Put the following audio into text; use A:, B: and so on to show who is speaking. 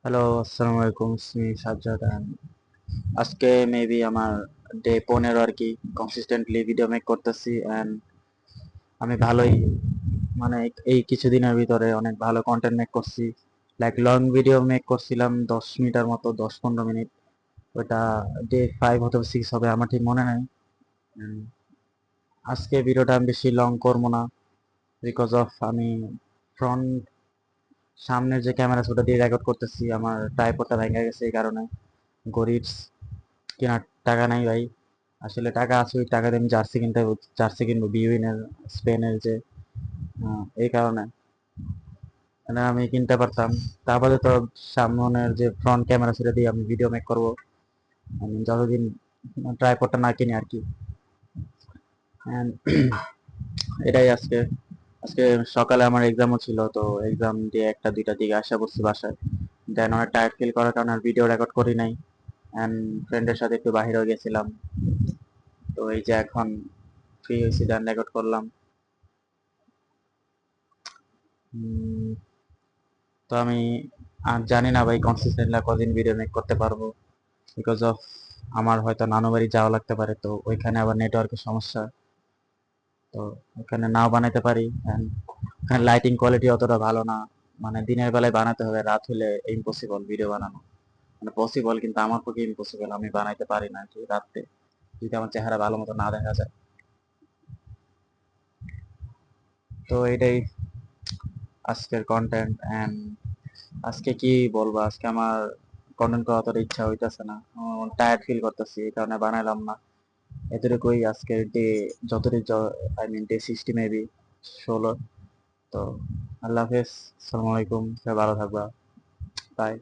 A: Hello, আসসালামু আলাইকুম। আমি সাজ্জাদ। আজকে মেবি আমার ডে 15 আর কি কনসিস্টেন্টলি ভিডিও মেক করতেছি। অ্যান্ড আমি ভালোই মানে এই কিছুদিনের ভিতরে অনেক ভালো কন্টেন্ট মেক করছি। লাইক লং ভিডিও মেক করছিলাম 10 মিনিটের মতো, 10-15 মিনিট। ওটা ডে 5 অথবা 6 হবে, আমার ঠিক মনে নাই। And আজকে ভিডিওটা আমি বেশি লং করবো না, বিকজ অফ আমি ফ্রন্ট সামনের যে ক্যামেরা ওটা দিয়ে রেকর্ড করতেছি। আমার ট্রাইপডটা ভেঙে গেছে, এই কারণে গরিবস কেনার টাকা নাই ভাই। আসলে টাকা আছে, ওই টাকা দিয়ে আমি জার্সি কিনতে হবে, জার্সি কিনবো বিউইনের, স্পেনের যে এই কারণে না আমি কিনতে পারতাম। তারপরে তো সামনের যে ফ্রন্ট ক্যামেরা সেটা দিয়ে আমি ভিডিও মেক করবো, আমি যতদিন ট্রাইপডটা না কিনি আর কি। And এটাই আজকে আজকে সকালে আমার এক্সামও ছিল, তো এক্সাম দিয়ে 1টা-2টার দিকে আসা পড়ছি বাসায়। দেন অনেক টায়ার্ড ফিল করার কারণে আর ভিডিও রেকর্ড করি নাই। অ্যান্ড ফ্রেন্ডের সাথে একটু বাহিরেও গেছিলাম, তো এই যে এখন ফ্রি হয়েছি, দেন রেকর্ড করলাম। উম, তো আমি আর জানি না ভাই কনসিস্টেন্টলি কদিন ভিডিও মেক করতে পারবো, বিকজ অফ আমার হয়তো নানু বাড়ি যাওয়া লাগতে পারে, তো ওইখানে আবার নেটওয়ার্কের সমস্যা, তো ওখানে নাও বানাইতে পারি। অ্যান্ড ওখানে লাইটিং কোয়ালিটি অতটা ভালো না, মানে দিনের বেলায় বানাতে হবে, রাত হলে ইম্পসিবল ভিডিও বানানো। মানে পসিবল কিন্তু আমার পক্ষে ইম্পসিবল, আমি বানাইতে পারি না আর কি রাতে, যদি আমার চেহারা ভালো মতো না দেখা যায়। তো এটাই আজকের কন্টেন্ট। অ্যান্ড আজকে কি বলবো, আজকে আমার কন্টেন্ট করার অতটা ইচ্ছা হইতেছে না, টায়ার্ড ফিল করতেছি, এই কারণে বানাইলাম না। এতটুকুই আজকের ডে, যতটুকু আই মিন ডে 60 মেবি, 16। তো আল্লাহ হাফেজ, আসসালামু আলাইকুম, সবাই ভালো থাকবা, বাই।